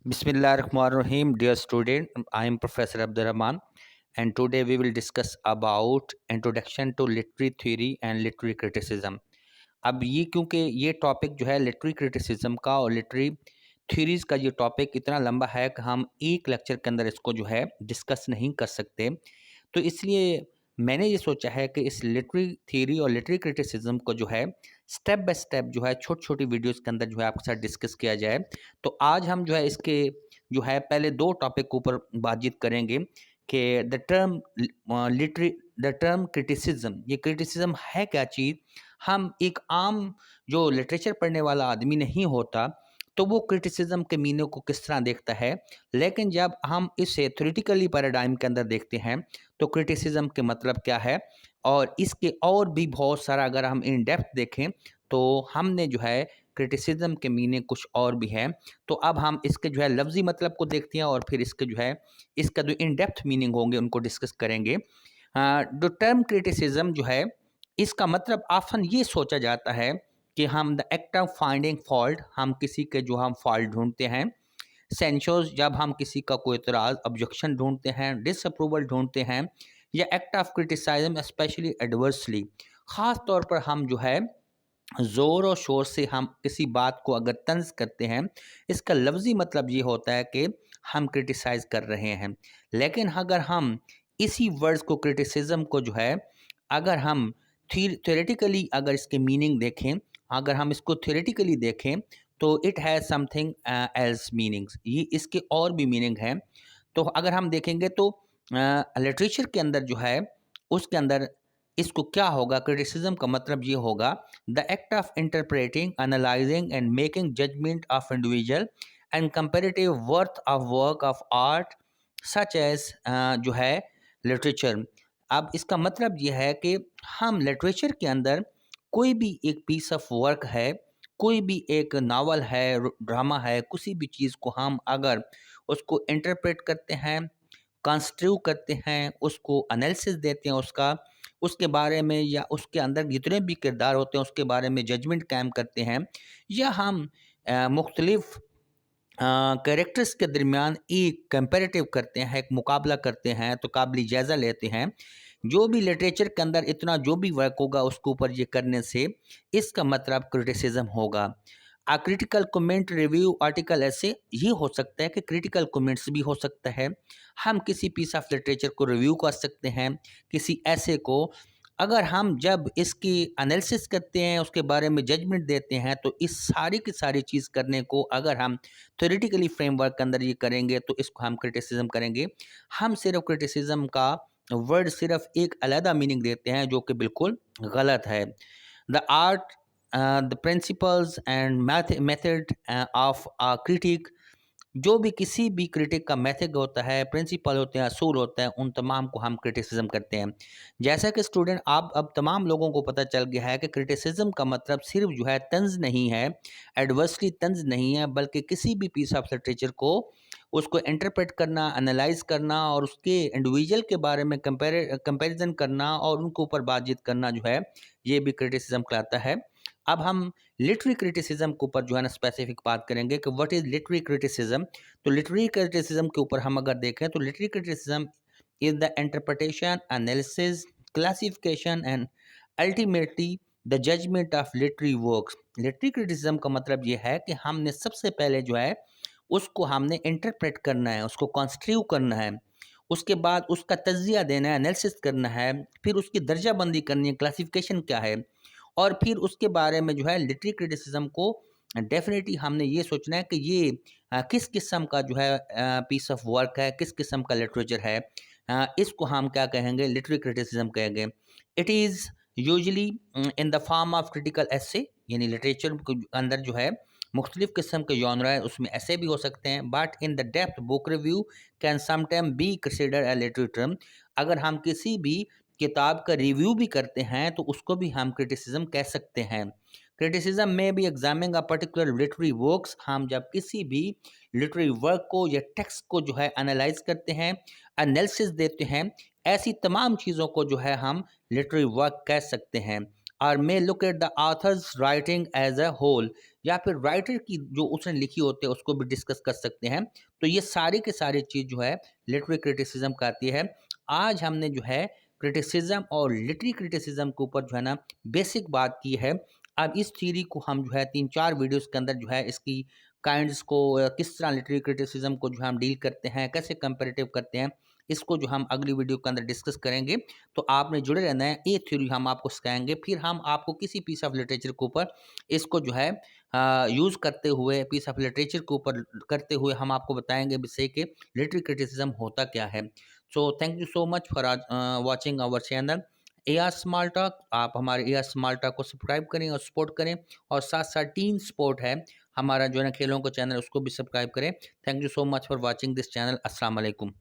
Bismillahirrahmanirrahim, dear student. I am Professor Abdurrahman, and today we will discuss about introduction to literary theory and literary criticism. अब ये क्योंकि ये topic जो है literary criticism का और लिटरेरी थ्योरीज का ये टॉपिक इतना लंबा है कि हम एक लेक्चर के अंदर इसको जो है डिस्कस नहीं कर सकते। तो इसलिए मैंने ये सोचा है कि इस लिटरेरी थ्योरी और लिटरेरी क्रिटिसिज्म को जो है स्टेप बाय स्टेप जो है छोटी छोटी वीडियोस के अंदर जो है आपके साथ डिस्कस किया जाए। तो आज हम जो है इसके जो है पहले दो टॉपिक के ऊपर बातचीत करेंगे कि लिटरी द टर्म क्रिटिसिज्म, ये क्रिटिसिज्म है क्या चीज़। हम एक आम जो लिटरेचर पढ़ने वाला आदमी नहीं होता तो वो क्रिटिसिज्म के मीनिंग को किस तरह देखता है, लेकिन जब हम इसे थ्योरेटिकली पैराडाइम के अंदर देखते हैं तो क्रिटिसिज्म के मतलब क्या है और इसके और भी बहुत सारा अगर हम इन डेप्थ देखें तो हमने जो है क्रिटिसिज्म के मीनिंग कुछ और भी है। तो अब हम इसके जो है लफ्ज़ी मतलब को देखते हैं और फिर इसके जो है इसका जो इन डेप्थ मीनिंग होंगे उनको डिस्कस करेंगे। जो टर्म क्रिटिसिज्म जो है इसका मतलब ऑप्शन ये सोचा जाता है कि हम the act of finding fault, हम किसी के जो हम फॉल्ट ढूंढते हैं। सेंशोज, जब हम किसी का कोई इतराज़ ऑब्जेक्शन ढूंढते हैं, डिसअप्रूवल ढूंढते हैं, या एक्ट ऑफ क्रिटिसाइज्म स्पेशली एडवर्सली, ख़ास तौर पर हम जो है ज़ोर और शोर से हम किसी बात को अगर तंज करते हैं, इसका लफ्ज़ी मतलब ये होता है कि हम क्रिटिसाइज़ कर रहे हैं। लेकिन अगर हम इसी वर्ड्स को क्रिटिसिज्म को जो है अगर हम थ्योरेटिकली अगर इसके मीनिंग देखें, अगर हम इसको थ्योरेटिकली देखें तो it has something else meanings, ये इसके और भी मीनिंग हैं। तो अगर हम देखेंगे तो लिटरेचर के अंदर जो है उसके अंदर इसको क्या होगा, क्रिटिसिज्म का मतलब ये होगा the act of interpreting, analysing and making judgement of individual and comparative worth of work of art such as जो है लिटरेचर। अब इसका मतलब ये है कि हम लिटरेचर के अंदर कोई भी एक पीस ऑफ वर्क है, कोई भी एक नावल है, ड्रामा है, किसी भी चीज़ को हम अगर उसको इंटरप्रेट करते हैं, कंस्ट्रक्ट करते हैं, उसको एनालिसिस देते हैं उसके बारे में, या उसके अंदर जितने भी किरदार होते हैं उसके बारे में जजमेंट कायम करते हैं, या हम मुख्तलिफ कैरेक्टर्स के दरमियान एक कंपैरेटिव करते हैं, एक मुकाबला करते हैं, तो काबिल जायज़ा लेते हैं। जो भी लिटरेचर के अंदर इतना जो भी वर्क होगा उसके ऊपर ये करने से इसका मतलब क्रिटिसिज्म होगा। क्रिटिकल कमेंट, रिव्यू, आर्टिकल, ऐसे ये हो सकता है कि क्रिटिकल कमेंट्स भी हो सकता है। हम किसी पीस ऑफ लिटरेचर को रिव्यू कर सकते हैं, किसी ऐसे को अगर हम जब इसकी एनालिसिस करते हैं, उसके बारे में जजमेंट देते हैं, तो इस सारी की सारी चीज़ करने को अगर हम थ्योरेटिकली फ्रेमवर्क के अंदर ये करेंगे तो इसको हम क्रिटिसिज्म करेंगे। हम सिर्फ क्रिटिसिज्म का वर्ड सिर्फ एक अलहदा मीनिंग देते हैं जो कि बिल्कुल गलत है। The art, the principles and method of a critic, जो भी किसी भी क्रिटिक का मेथड होता है, प्रिंसिपल होते हैं, असूल होते हैं, उन तमाम को हम क्रिटिसिज्म करते हैं। जैसा कि स्टूडेंट आप अब तमाम लोगों को पता चल गया है कि क्रिटिसिज्म का मतलब सिर्फ जो है तंज नहीं है, एडवर्सली तंज नहीं है, बल्कि किसी भी पीस ऑफ लिटरेचर को उसको इंटरप्रेट करना, एनालाइज करना और उसके इंडिविजुअल के बारे में कंपैरिजन करना और उनके ऊपर बातचीत करना जो है ये भी क्रिटिसिज्म कहलाता है। अब हम लिटरेरी क्रिटिसिज्म के ऊपर जो है ना स्पेसिफिक बात करेंगे कि व्हाट इज़ लिटरेरी क्रिटिसिज्म। तो लिटरेरी क्रिटिसिज्म के ऊपर हम अगर देखें तो literary criticism is the interpretation, analysis, classification and ultimately the judgement of literary works. Literary criticism का मतलब ये है कि हमने सबसे पहले जो है उसको हमने इंटरप्रेट करना है, उसको कंस्ट्रक्ट करना है, उसके बाद उसका तज्जिया देना है, एनालिसिस करना है, फिर उसकी दर्जाबंदी करनी है, क्लासिफिकेशन क्या है, और फिर उसके बारे में जो है लिटरेरी क्रिटिसिज्म को डेफिनेटली हमने ये सोचना है कि ये किस किस्म का जो है पीस ऑफ वर्क है, किस किस्म का लिटरेचर है। इसको हम क्या कहेंगे, लिटरेरी क्रिटिसिज्म कहेंगे। It is usually in the form of critical essay, यानी लिटरेचर के अंदर जो है मुख्तलिफ किस्म के जॉनरा है, उसमें ऐसे भी हो सकते हैं। But in the depth book review can sometime be consider a literary term. अगर हम किसी भी किताब का रिव्यू भी करते हैं तो उसको भी हम क्रिटिसिज्म कह सकते हैं। क्रिटिसिज्म में भी examining a particular literary works, हम जब किसी भी लिटरेरी वर्क को या टेक्स्ट को जो है एनालाइज करते हैं, एनालिसिस देते हैं, ऐसी तमाम चीज़ों को जो है हम लिटरेरी वर्क कह सकते हैं। और may look at the author's writing as a whole, या फिर राइटर की जो उसने लिखी होती है उसको भी डिस्कस कर सकते हैं। तो ये सारी के सारी चीज़ जो है लिटरेरी क्रिटिसिज्म का आती है। आज हमने जो है क्रिटिसिज्म और लिटरेरी क्रिटिसिज्म के ऊपर जो है ना बेसिक बात की है। अब इस थ्योरी को हम जो है 3-4 वीडियोस के अंदर जो है इसकी काइंड्स को किस तरह लिटरेरी क्रिटिसिज्म को जो हम डील करते हैं, कैसे कंपैरेटिव करते हैं, इसको जो हम अगली वीडियो के अंदर डिस्कस करेंगे। तो आपने जुड़े रहना है, ये थ्योरी हम आपको सिखाएंगे, फिर हम आपको किसी पीस ऑफ लिटरेचर के ऊपर इसको जो है यूज़ करते हुए, पीस ऑफ लिटरेचर के ऊपर करते हुए हम आपको बताएंगे विषय के लिटरेरी क्रिटिसिज्म होता क्या है। So thank you so much for watching our channel A R small talk. आप हमारे ए आर स्मॉल टॉक को सब्सक्राइब करें और सपोर्ट करें, और साथ साथ टीम स्पोर्ट है हमारा जो है ना खेलों का चैनल, उसको भी सब्सक्राइब करें। Thank you so much for watching this channel. अस्सलाम वालेकुम।